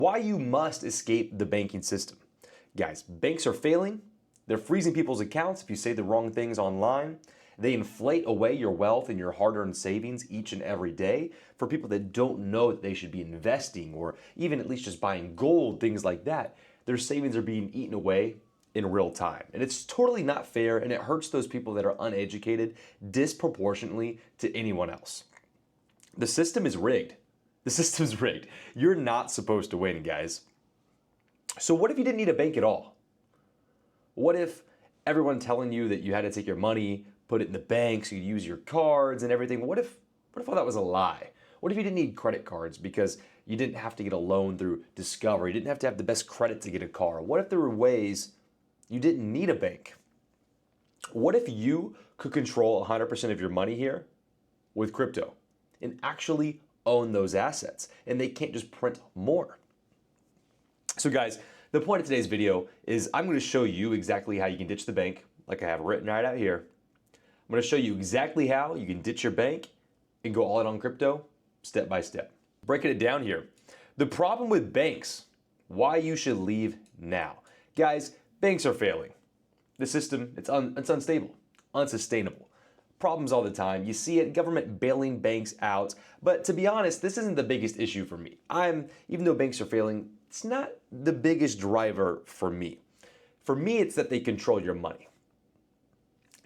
Why you must escape the banking system. Guys, banks are failing. They're freezing people's accounts if you say the wrong things online. They inflate away your wealth and your hard-earned savings each and every day for people that don't know that they should be investing or even at least just buying gold, things like that. Their savings are being eaten away in real time. And it's totally not fair, and it hurts those people that are uneducated disproportionately to anyone else. The system is rigged. The system's rigged. You're not supposed to win, guys. So what if you didn't need a bank at all? What if everyone telling you that you had to take your money, put it in the bank so you use your cards and everything? What if all that was a lie? What if you didn't need credit cards because you didn't have to get a loan through Discover? You didn't have to have the best credit to get a car. What if there were ways you didn't need a bank? What if you could control 100% of your money here with crypto and actually own those assets, and they can't just print more? So guys, the point of today's video is I'm going to show you exactly how you can ditch the bank, like I have written right out here. I'm going to show you exactly how you can ditch your bank and go all in on crypto step by step. Breaking it down here. The problem with banks, why you should leave now. Guys, banks are failing. The system, it's unstable, unsustainable. Problems all the time. You see it, government bailing banks out. But to be honest, this isn't the biggest issue for me. Even though banks are failing, it's not the biggest driver for me. For me, it's that they control your money.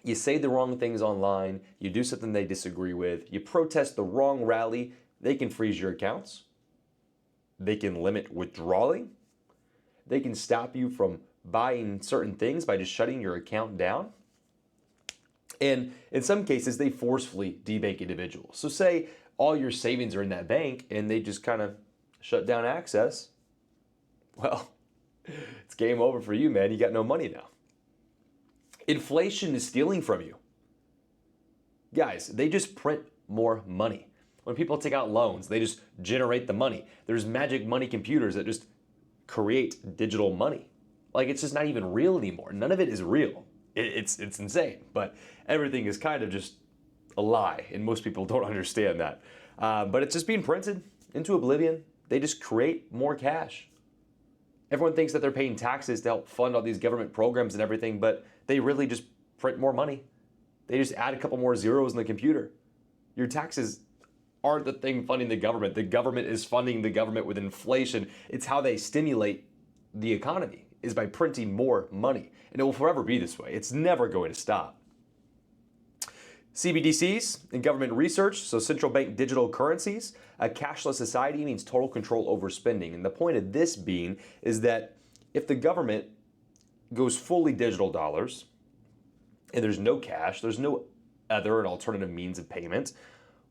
You say the wrong things online, you do something they disagree with, you protest the wrong rally, they can freeze your accounts. They can limit withdrawing. They can stop you from buying certain things by just shutting your account down. And in some cases, they forcefully debank individuals. So say all your savings are in that bank and they just kind of shut down access. Well, it's game over for you, man. You got no money now. Inflation is stealing from you. Guys, they just print more money. When people take out loans, they just generate the money. There's magic money computers that just create digital money. Like, it's just not even real anymore. None of it is real. It's insane, but everything is kind of just a lie, and most people don't understand that. But it's just being printed into oblivion. They just create more cash. Everyone thinks that they're paying taxes to help fund all these government programs and everything, but they really just print more money. They just add a couple more zeros in the computer. Your taxes aren't the thing funding the government. The government is funding the government with inflation. It's how they stimulate the economy, is by printing more money. And it will forever be this way. It's never going to stop. CBDCs in government research, so central bank digital currencies. A cashless society means total control over spending. And the point of this being is that if the government goes fully digital dollars and there's no cash, there's no other and alternative means of payment,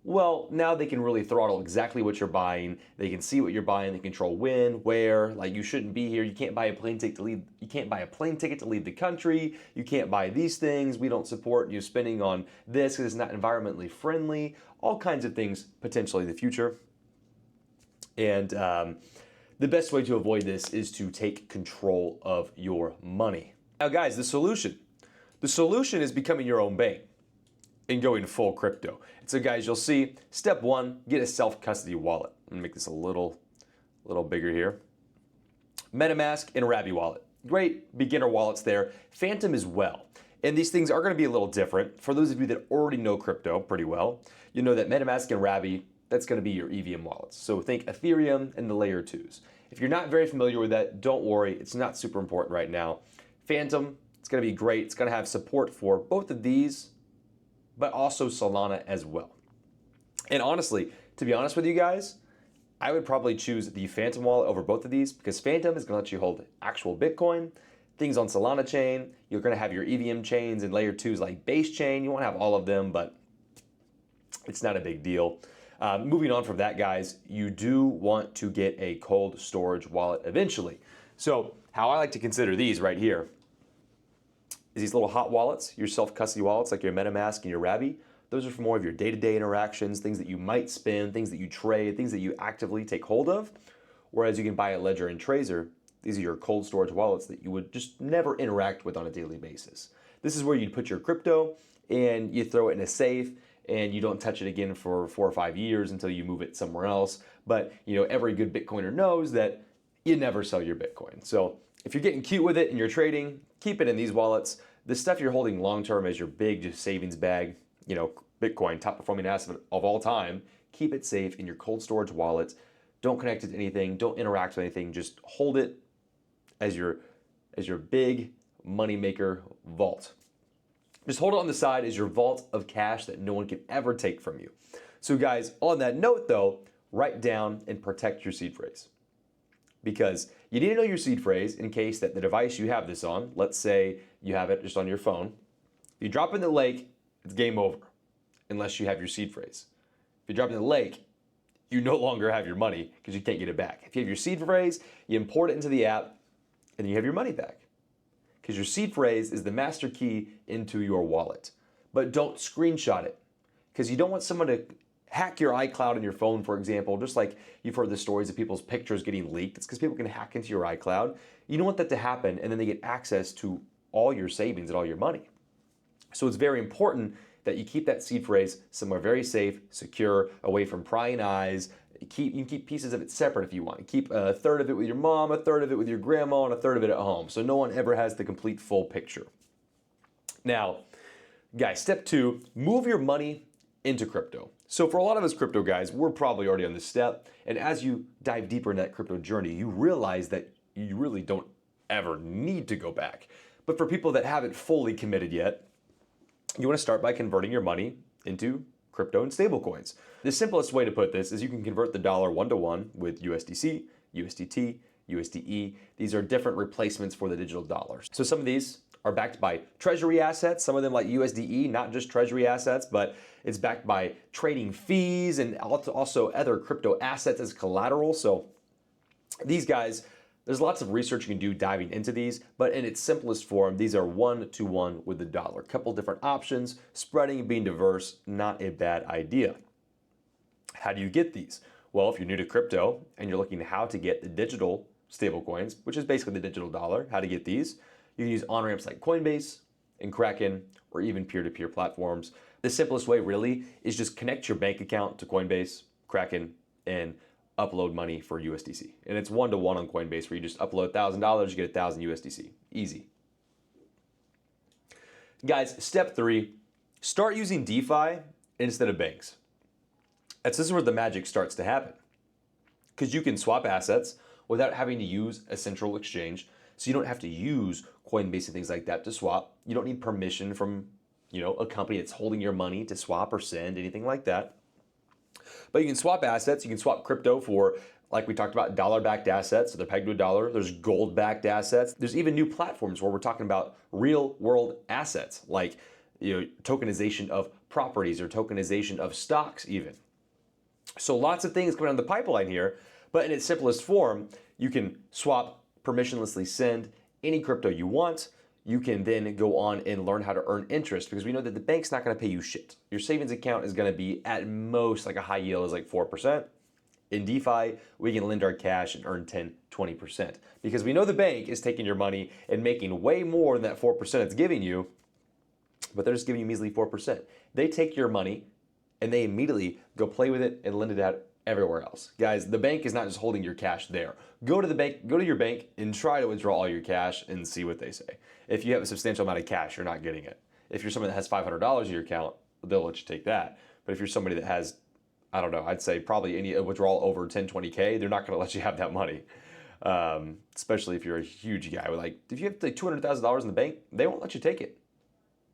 well, now they can really throttle exactly what you're buying. They can see what you're buying. They control when, where. Like, you shouldn't be here. You can't buy a plane ticket to leave. You can't buy a plane ticket to leave the country. You can't buy these things. We don't support you spending on this because it's not environmentally friendly. All kinds of things potentially in the future. And the best way to avoid this is to take control of your money. Now, guys, the solution is becoming your own bank and going full crypto. And so guys, you'll see step one, get a self-custody wallet. I'm gonna make this a little bigger here. MetaMask and Rabby wallet. Great beginner wallets there. Phantom as well. And these things are gonna be a little different. For those of you that already know crypto pretty well, you know that MetaMask and Rabby, that's gonna be your EVM wallets. So think Ethereum and the layer 2s. If you're not very familiar with that, don't worry, it's not super important right now. Phantom, it's gonna be great. It's gonna have support for both of these, but also Solana as well. And honestly, to be honest with you guys, I would probably choose the Phantom wallet over both of these because Phantom is gonna let you hold actual Bitcoin, things on Solana chain. You're gonna have your EVM chains and layer 2s like Base Chain. You won't have all of them, but it's not a big deal. Moving on from that, guys, you do want to get a cold storage wallet eventually. So how I like to consider these right here is these little hot wallets, your self-custody wallets like your MetaMask and your Rabby. Those are for more of your day-to-day interactions, things that you might spend, things that you trade, things that you actively take hold of. Whereas you can buy a Ledger and Trezor. These are your cold storage wallets that you would just never interact with on a daily basis. This is where you'd put your crypto and you throw it in a safe and you don't touch it again for 4 or 5 years until you move it somewhere else. But you know, every good Bitcoiner knows that you never sell your Bitcoin. So if you're getting cute with it and you're trading, keep it in these wallets. The stuff you're holding long-term as your big just savings bag, Bitcoin, top performing asset of all time, keep it safe in your cold storage wallet. Don't connect it to anything. Don't interact with anything. Just hold it as your big moneymaker vault. Just hold it on the side as your vault of cash that no one can ever take from you. So guys, on that note though, write down and protect your seed phrase. Because you need to know your seed phrase in case that the device you have this on, let's say you have it just on your phone, if you drop it in the lake, it's game over, unless you have your seed phrase. If you drop it in the lake, you no longer have your money because you can't get it back. If you have your seed phrase, you import it into the app, and you have your money back. Because your seed phrase is the master key into your wallet. But don't screenshot it, because you don't want someone to hack your iCloud on your phone, for example, just like you've heard the stories of people's pictures getting leaked. It's because people can hack into your iCloud. You don't want that to happen, and then they get access to all your savings and all your money. So it's very important that you keep that seed phrase somewhere very safe, secure, away from prying eyes. You can keep pieces of it separate if you want. Keep a third of it with your mom, a third of it with your grandma, and a third of it at home, so no one ever has the complete full picture. Now, guys, step 2, move your money into crypto. So for a lot of us crypto guys, we're probably already on this step, and as you dive deeper in that crypto journey, you realize that you really don't ever need to go back. But for people that haven't fully committed yet, you want to start by converting your money into crypto and stablecoins. The simplest way to put this is you can convert the dollar one-to-one with USDC, USDT, USDE. These are different replacements for the digital dollars. So some of these are backed by treasury assets, some of them like USDE, not just treasury assets, but it's backed by trading fees and also other crypto assets as collateral. So these guys, there's lots of research you can do diving into these, but in its simplest form, these are one-to-one with the dollar. A couple different options, spreading and being diverse, not a bad idea. How do you get these? Well, if you're new to crypto and you're looking at how to get the digital stablecoins, which is basically the digital dollar, how to get these, you can use on-ramps like Coinbase and Kraken, or even peer-to-peer platforms. The simplest way really is just connect your bank account to Coinbase, Kraken, and upload money for USDC. And it's one-to-one on Coinbase where you just upload $1,000, you get 1,000 USDC. Easy. Guys, step 3, start using DeFi instead of banks. This is where the magic starts to happen. Because you can swap assets without having to use a central exchange. So you don't have to use Coinbase and things like that to swap. You don't need permission from, a company that's holding your money to swap or send, anything like that. But you can swap assets. You can swap crypto for, like we talked about, dollar-backed assets. So they're pegged to a dollar. There's gold-backed assets. There's even new platforms where we're talking about real-world assets, like tokenization of properties or tokenization of stocks even. So lots of things coming down the pipeline here, but in its simplest form, you can swap, permissionlessly send any crypto you want. You can then go on and learn how to earn interest, because we know that the bank's not going to pay you shit. Your savings account is going to be at most like a high yield is like 4%. In DeFi, we can lend our cash and earn 10, 20%, because we know the bank is taking your money and making way more than that 4% it's giving you, but they're just giving you measly 4%. They take your money and they immediately go play with it and lend it out everywhere else. Guys, the bank is not just holding your cash there. Go to your bank and try to withdraw all your cash and see what they say. If you have a substantial amount of cash, you're not getting it. If you're someone that has $500 in your account, they'll let you take that. But if you're somebody that has, I don't know, I'd say probably any withdrawal over 10, 20K, they're not gonna let you have that money. Especially if you're a huge guy. If you have like $200,000 in the bank, they won't let you take it.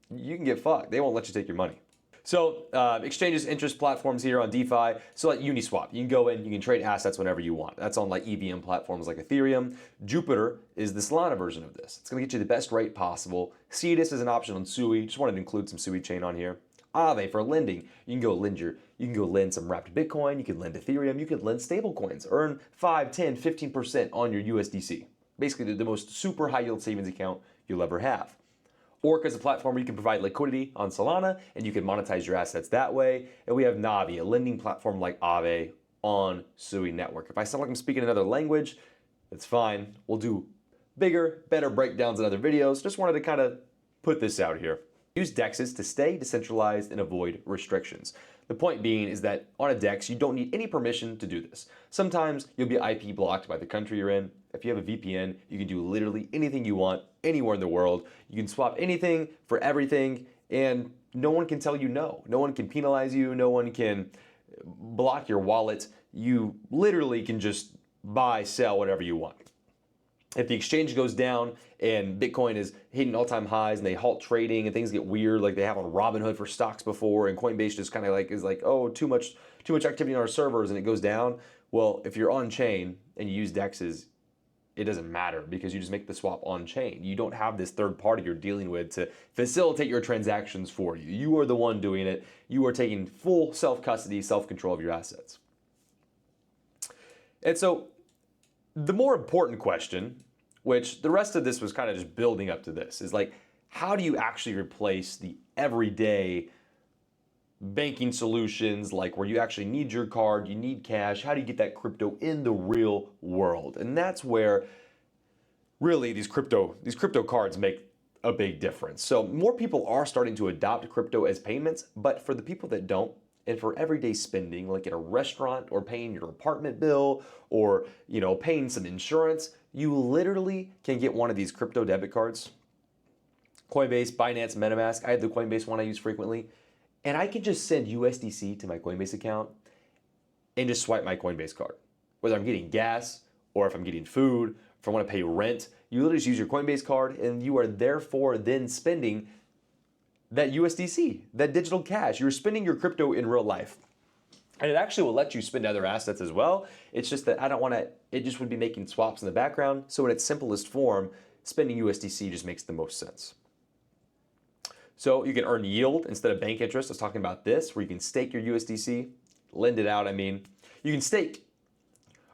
You can get fucked. They won't let you take your money. So exchanges, interest platforms here on DeFi. So like Uniswap, you can go in, you can trade assets whenever you want. That's on like EVM platforms like Ethereum. Jupiter is the Solana version of this. It's gonna get you the best rate possible. Cetus is an option on Sui. Just wanted to include some Sui chain on here. Aave for lending. You can go lend some wrapped Bitcoin. You can lend Ethereum. You can lend stable coins. Earn 5, 10, 15% on your USDC. Basically the most super high yield savings account you'll ever have. Orc is a platform where you can provide liquidity on Solana and you can monetize your assets that way. And we have Navi, a lending platform like Aave on Sui network. If I sound like I'm speaking another language, it's fine. We'll do bigger, better breakdowns in other videos. Just wanted to kind of put this out here. Use DEXs to stay decentralized and avoid restrictions. The point being is that on a DEX, you don't need any permission to do this. Sometimes you'll be IP blocked by the country you're in. If you have a VPN, you can do literally anything you want anywhere in the world. You can swap anything for everything, and no one can tell you no. No one can penalize you. No one can block your wallet. You literally can just buy, sell, whatever you want. If the exchange goes down and Bitcoin is hitting all-time highs and they halt trading and things get weird, like they have on Robinhood for stocks before, and Coinbase just kind of like is like, oh, too much activity on our servers, and it goes down. Well, if you're on chain and you use DEXs, it doesn't matter because you just make the swap on chain. You don't have this third party you're dealing with to facilitate your transactions for you. You are the one doing it. You are taking full self-custody, self-control of your assets. And so the more important question, which the rest of this was kind of just building up to this, is like, how do you actually replace the everyday banking solutions, like where you actually need your card, you need cash? How do you get that crypto in the real world? And that's where really these crypto cards make a big difference. So more people are starting to adopt crypto as payments, but for the people that don't, and for everyday spending, like at a restaurant or paying your apartment bill or, paying some insurance, you literally can get one of these crypto debit cards. Coinbase, Binance, MetaMask. I have the Coinbase one I use frequently. And I can just send USDC to my Coinbase account and just swipe my Coinbase card. Whether I'm getting gas or if I'm getting food, if I want to pay rent, you literally just use your Coinbase card and you are therefore then spending that USDC, that digital cash. You're spending your crypto in real life. And it actually will let you spend other assets as well. It's just that I don't want to, it just would be making swaps in the background. So in its simplest form, spending USDC just makes the most sense. So you can earn yield instead of bank interest. I was talking about this, where you can stake your USDC, lend it out, You can stake,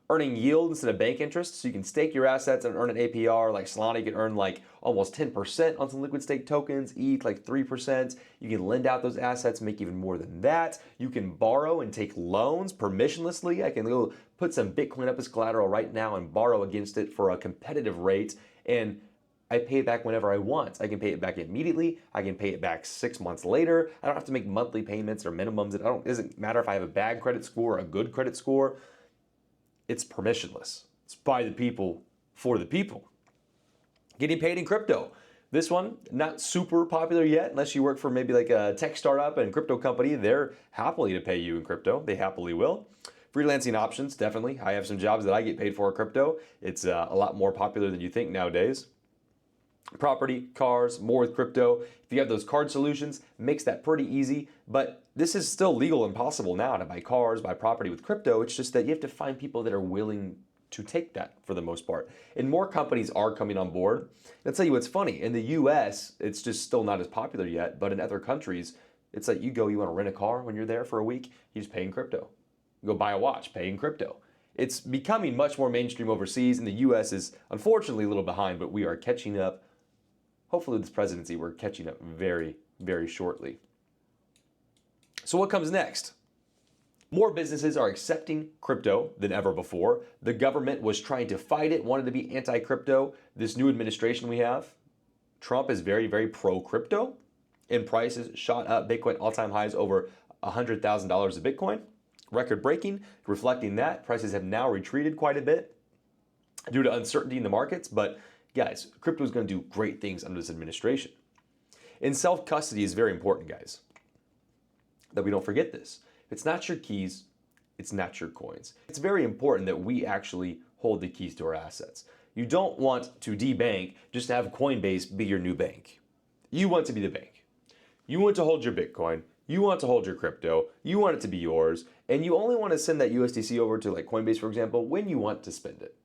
earning yield instead of bank interest. So you can stake your assets and earn an APR. Like Solana, you can earn like almost 10% on some liquid stake tokens, ETH like 3%. You can lend out those assets, make even more than that. You can borrow and take loans permissionlessly. I can go put some Bitcoin up as collateral right now and borrow against it for a competitive rate. And I pay it back whenever I want. I can pay it back immediately. I can pay it back 6 months later. I don't have to make monthly payments or minimums. It doesn't matter if I have a bad credit score or a good credit score. It's permissionless. It's by the people, for the people. Getting paid in crypto. This one, not super popular yet, unless you work for maybe like a tech startup and crypto company. They're happily to pay you in crypto. They happily will. Freelancing options, definitely. I have some jobs that I get paid for in crypto. It's a lot more popular than you think nowadays. Property, cars, more with crypto. If you have those card solutions, makes that pretty easy. But this is still legal and possible now to buy cars, buy property with crypto. It's just that you have to find people that are willing to take that for the most part. And more companies are coming on board. I'll tell you what's funny. In the US, it's just still not as popular yet. But in other countries, it's like you want to rent a car when you're there for a week, you just pay in crypto. You go buy a watch, pay in crypto. It's becoming much more mainstream overseas. And the US is unfortunately a little behind, but we are catching up. Hopefully with this presidency, we're catching up very, very shortly. So what comes next? More businesses are accepting crypto than ever before. The government was trying to fight it, wanted to be anti-crypto. This new administration we have, Trump is very, very pro-crypto, and prices shot up. Bitcoin all-time highs over $100,000 a Bitcoin, record-breaking. Reflecting that, prices have now retreated quite a bit due to uncertainty in the markets, but guys, crypto is going to do great things under this administration. And self-custody is very important, guys, that we don't forget this. If it's not your keys, it's not your coins. It's very important that we actually hold the keys to our assets. You don't want to debank just to have Coinbase be your new bank. You want to be the bank. You want to hold your Bitcoin. You want to hold your crypto. You want it to be yours. And you only want to send that USDC over to like Coinbase, for example, when you want to spend it.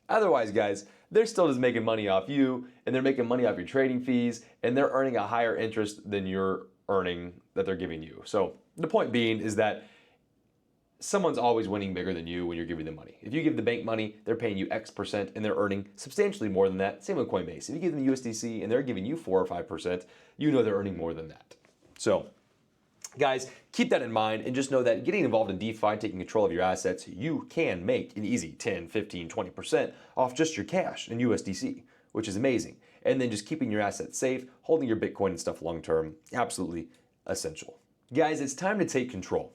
Otherwise, guys, they're still just making money off you, and they're making money off your trading fees, and they're earning a higher interest than you're earning that they're giving you. So the point being is that someone's always winning bigger than you when you're giving them money. If you give the bank money, they're paying you X%, and they're earning substantially more than that. Same with Coinbase. If you give them USDC and they're giving you 4 or 5%, you know they're earning more than that. So guys, keep that in mind and just know that getting involved in DeFi, taking control of your assets, you can make an easy 10, 15, 20% off just your cash and USDC, which is amazing. And then just keeping your assets safe, holding your Bitcoin and stuff long term, absolutely essential. Guys, it's time to take control.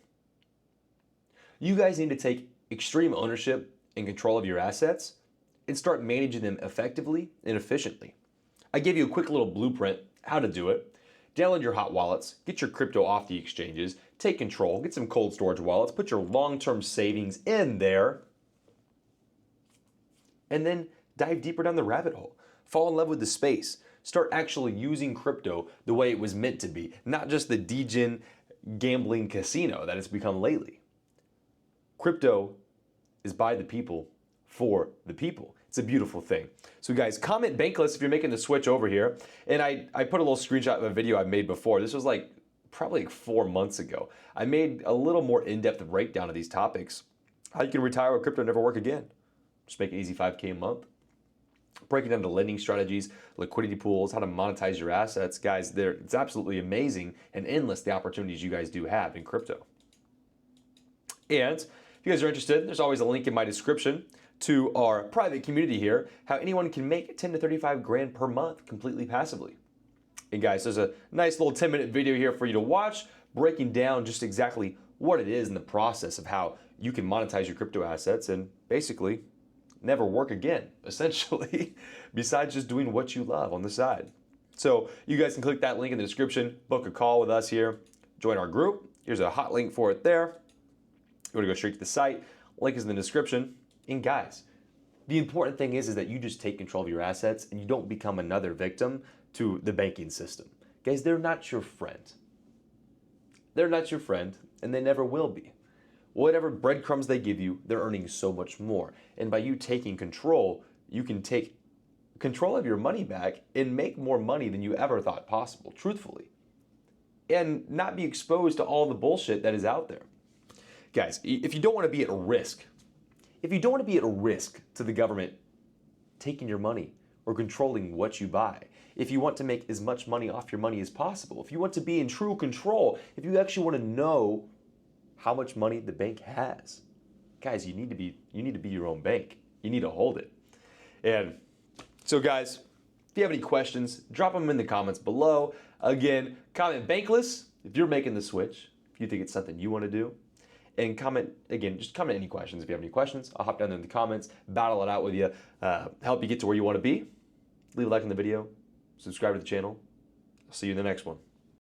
You guys need to take extreme ownership and control of your assets and start managing them effectively and efficiently. I gave you a quick little blueprint how to do it. Download your hot wallets, get your crypto off the exchanges, take control, get some cold storage wallets, put your long-term savings in there, and then dive deeper down the rabbit hole. Fall in love with the space. Start actually using crypto the way it was meant to be, not just the degen gambling casino that it's become lately. Crypto is by the people, for the people. It's a beautiful thing. So guys, comment Bankless if you're making the switch over here. And I put a little screenshot of a video I made before. This was probably 4 months ago. I made a little more in-depth breakdown of these topics. How you can retire with crypto and never work again. Just make an easy $5K a month. Breaking down the lending strategies, liquidity pools, how to monetize your assets. Guys, it's absolutely amazing and endless the opportunities you guys do have in crypto. And if you guys are interested, there's always a link in my description to our private community here, how anyone can make 10 to 35 grand per month completely passively. And guys, there's a nice little 10-minute video here for you to watch, breaking down just exactly what it is in the process of how you can monetize your crypto assets and basically never work again, essentially, besides just doing what you love on the side. So you guys can click that link in the description, book a call with us here, join our group. Here's a hot link for it there. You want to go straight to the site, link is in the description. And guys, the important thing is that you just take control of your assets and you don't become another victim to the banking system. Guys, they're not your friend. They're not your friend, and they never will be. Whatever breadcrumbs they give you, they're earning so much more. And by you taking control, you can take control of your money back and make more money than you ever thought possible, truthfully. And not be exposed to all the bullshit that is out there. Guys, if you don't want to be at risk, to the government taking your money or controlling what you buy, if you want to make as much money off your money as possible, if you want to be in true control, if you actually want to know how much money the bank has, guys, you need to be your own bank. You need to hold it. And so guys, if you have any questions, drop them in the comments below. Again, comment Bankless if you're making the switch, if you think it's something you want to do. And comment, again, just comment any questions. If you have any questions, I'll hop down there in the comments, battle it out with you, help you get to where you want to be. Leave a like on the video, subscribe to the channel. I'll see you in the next one.